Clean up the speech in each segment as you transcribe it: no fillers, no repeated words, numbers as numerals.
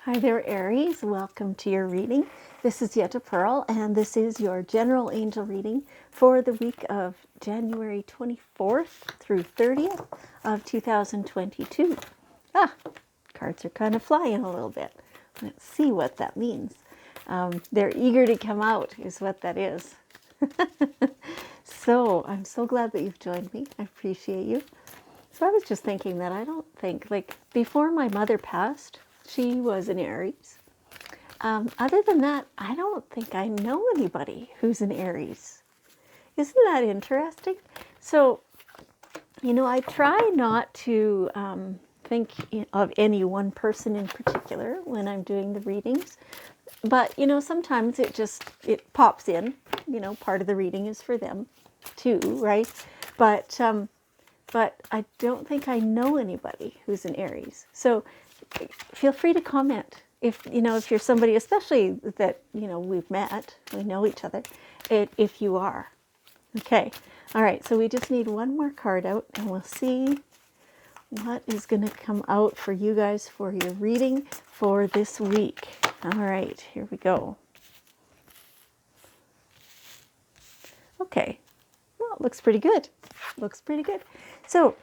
Hi there, Aries. Welcome to your reading. This is Yetta Pearl, and this is your general angel reading for the week of January 24th through 30th of 2022. Cards are kind of flying a little bit. Let's see what that means. They're eager to come out, is what that is. So I'm so glad that you've joined me. I appreciate you. So I was just thinking that I don't think, like, before my mother passed, she was an Aries. Other than that, I don't think I know anybody who's an Aries. Isn't that interesting? So, I try not to think of any one person in particular when I'm doing the readings. But, sometimes it pops in. Part of the reading is for them too, right? But I don't think I know anybody who's an Aries. So feel free to comment if you're somebody, especially that we've met, we know each other, if you are. Okay. All right. So we just need one more card out, and we'll see what is going to come out for you guys for your reading for this week. All right. Here we go. Okay. Well, it looks pretty good. Looks pretty good. So,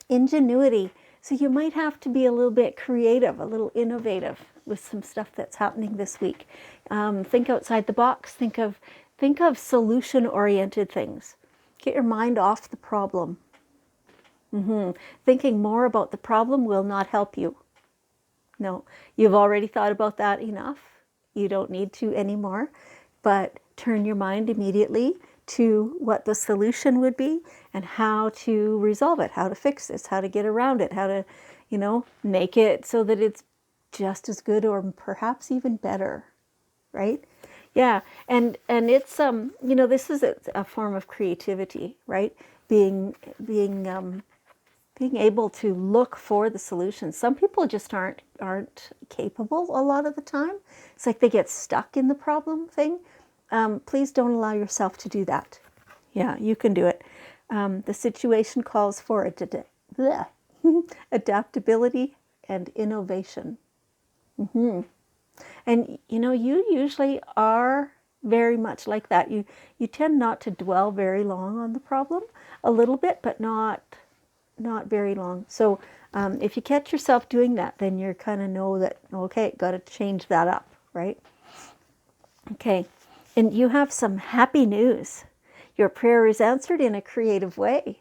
ingenuity. So you might have to be a little bit creative, a little innovative with some stuff that's happening this week. Think outside the box. Think of solution-oriented things. Get your mind off the problem. Thinking more about the problem will not help you. No, you've already thought about that enough. You don't need to anymore. But turn your mind immediately to what the solution would be and how to resolve it, how to fix this, how to get around it, how to, make it so that it's just as good or perhaps even better, right? Yeah, and it's this is a form of creativity, right? Being able to look for the solution. Some people just aren't capable a lot of the time. It's like they get stuck in the problem thing. Please don't allow yourself to do that. Yeah, you can do it. The situation calls for adaptability and innovation. And you usually are very much like that. You tend not to dwell very long on the problem, a little bit, but not very long. So if you catch yourself doing that, then you're kind of know that, okay, got to change that up, right? Okay, and you have some happy news. Your prayer is answered in a creative way.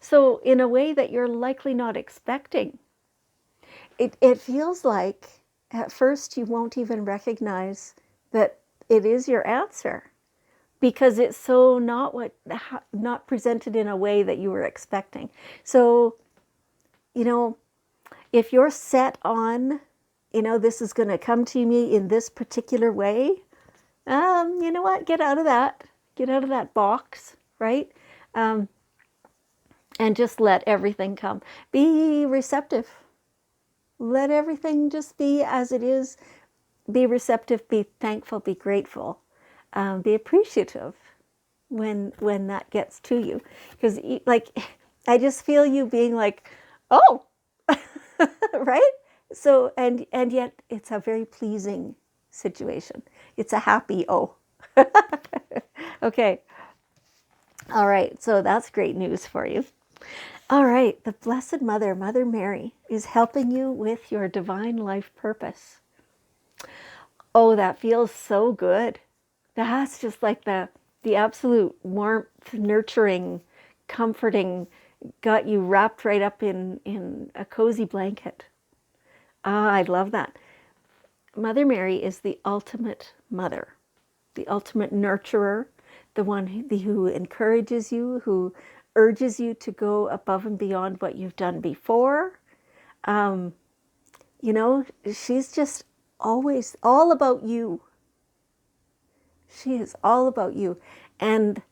So in a way that you're likely not expecting. It feels like at first you won't even recognize that it is your answer because it's so not presented in a way that you were expecting. So, if you're set on, this is going to come to me in this particular way, you know what? Get out of that box, right? And just let everything come. Be receptive. Let everything just be as it is. Be receptive, be thankful, be grateful, be appreciative when that gets to you. Because, I just feel you being like, oh, right? So, and yet it's a very pleasing situation. It's a happy oh. Okay. All right. So that's great news for you. All right. The Blessed Mother, Mother Mary, is helping you with your divine life purpose. Oh, that feels so good. That's just like the absolute warmth, nurturing, comforting, got you wrapped right up in a cozy blanket. I love that. Mother Mary is the ultimate mother, the ultimate nurturer, the one who encourages you, who urges you to go above and beyond what you've done before. She's just always all about you. She is all about you and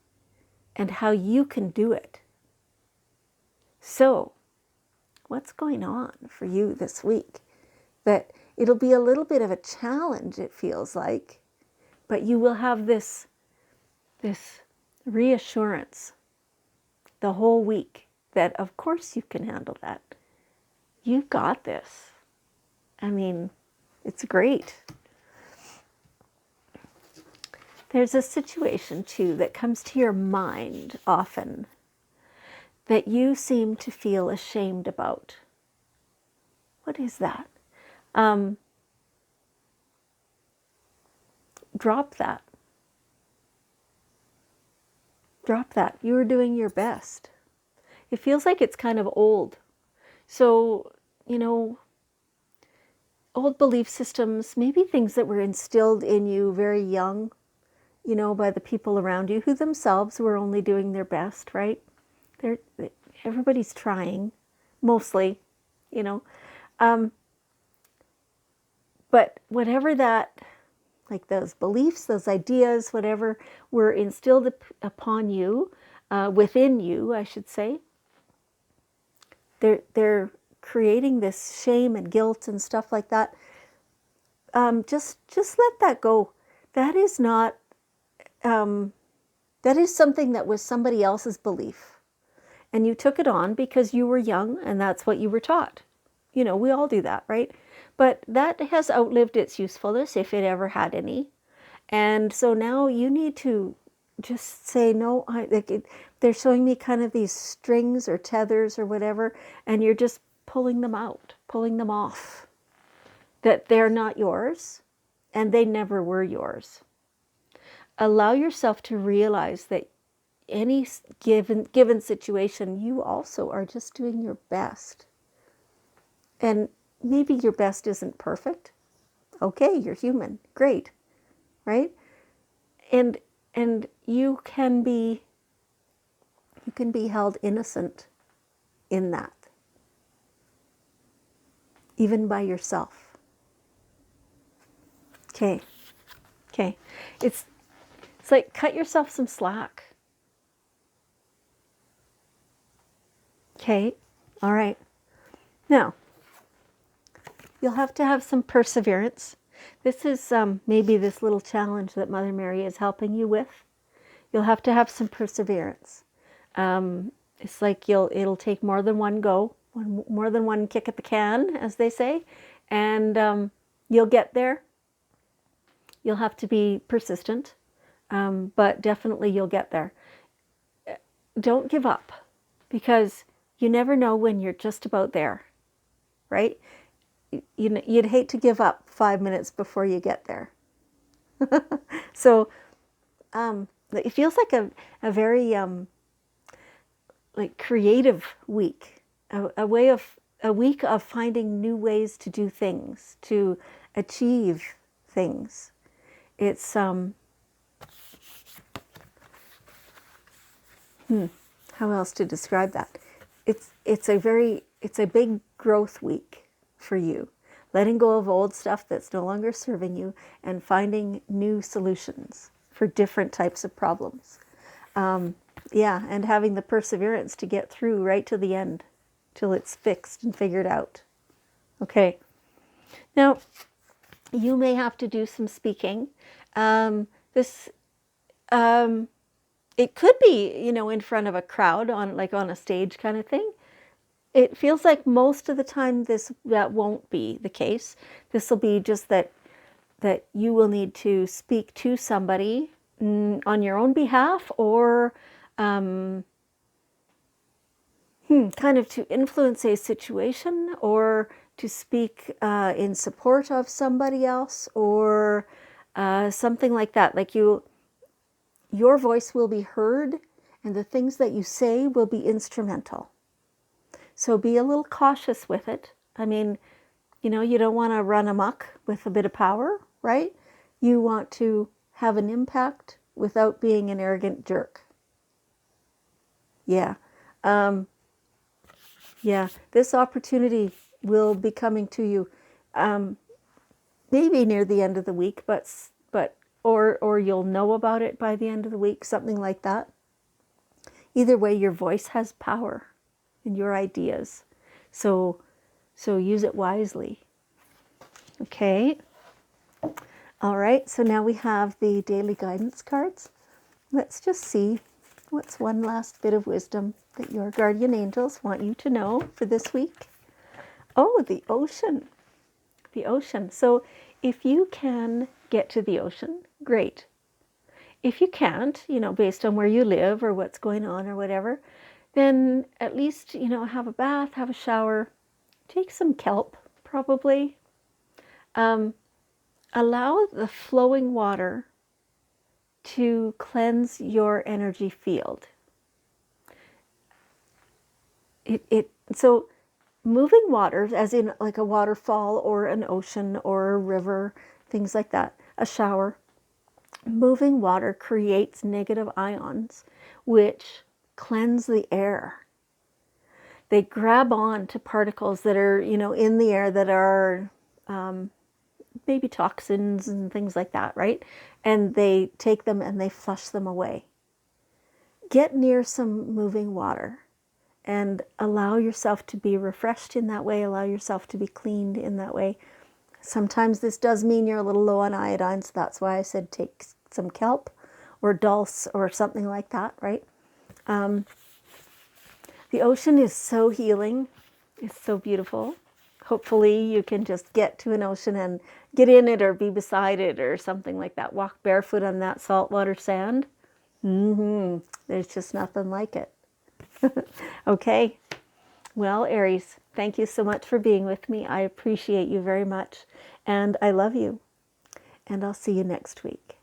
how you can do it. So, what's going on for you this week? That it'll be a little bit of a challenge, it feels like, but you will have this reassurance the whole week that of course you can handle that. You've got this. I mean, it's great. There's a situation, too, that comes to your mind often that you seem to feel ashamed about. What is that? Drop that. Drop that. You are doing your best. It feels like it's kind of old. So, old belief systems, maybe things that were instilled in you very young, by the people around you who themselves were only doing their best, right? They're, everybody's trying, mostly, you know. But whatever that, like those beliefs, those ideas, whatever were instilled upon you, within you, I should say, they're creating this shame and guilt and stuff like that. Just let that go. That is not. That is something that was somebody else's belief, and you took it on because you were young, and that's what you were taught. We all do that, right? But that has outlived its usefulness, if it ever had any. And so now you need to just say, no, they're showing me kind of these strings or tethers or whatever, and you're just pulling them out, pulling them off. That they're not yours, and they never were yours. Allow yourself to realize that any given situation, you also are just doing your best. And maybe your best isn't perfect. Okay, you're human. Great. Right? And you can be held innocent in that. Even by yourself. Okay. It's like cut yourself some slack. Okay. All right. Now, you'll have to have some perseverance. This is maybe this little challenge that Mother Mary is helping you with. You'll have to have some perseverance. It's like it'll take more than one go, more than one kick at the can, as they say, and you'll get there. You'll have to be persistent, but definitely you'll get there. Don't give up, because you never know when you're just about there, right? You'd hate to give up 5 minutes before you get there. So it feels like a very like creative week, a week of finding new ways to do things, to achieve things. It's how else to describe that? It's a big growth week for you, letting go of old stuff that's no longer serving you and finding new solutions for different types of problems. And having the perseverance to get through right to the end till it's fixed and figured out. Okay. Now, you may have to do some speaking. It could be, in front of a crowd on a stage kind of thing. It feels like most of the time that won't be the case. This will be just that you will need to speak to somebody on your own behalf, or kind of to influence a situation, or to speak in support of somebody else, or something like that. Like your voice will be heard, and the things that you say will be instrumental. So be a little cautious with it. I mean, you don't want to run amok with a bit of power, right? You want to have an impact without being an arrogant jerk. Yeah. This opportunity will be coming to you maybe near the end of the week, or you'll know about it by the end of the week, something like that. Either way, your voice has power in your ideas. So use it wisely. Okay. All right. So now we have the daily guidance cards. Let's just see what's one last bit of wisdom that your guardian angels want you to know for this week. Oh, the ocean. the ocean. So if you can get to the ocean, great. If you can't, based on where you live or what's going on or whatever, then at least, have a bath, have a shower, take some kelp, probably. Allow the flowing water to cleanse your energy field. So moving water, as in like a waterfall or an ocean or a river, things like that, a shower, moving water creates negative ions, which cleanse the air. They grab on to particles that are, in the air that are maybe toxins and things like that, right? And they take them and they flush them away. Get near some moving water and allow yourself to be refreshed in that way, allow yourself to be cleaned in that way. Sometimes this does mean you're a little low on iodine, so that's why I said take some kelp or dulse or something like that, right? The ocean is so healing. It's so beautiful. Hopefully you can just get to an ocean and get in it or be beside it or something like that. Walk barefoot on that saltwater sand. There's just nothing like it. Okay. Well, Aries, thank you so much for being with me. I appreciate you very much. And I love you. And I'll see you next week.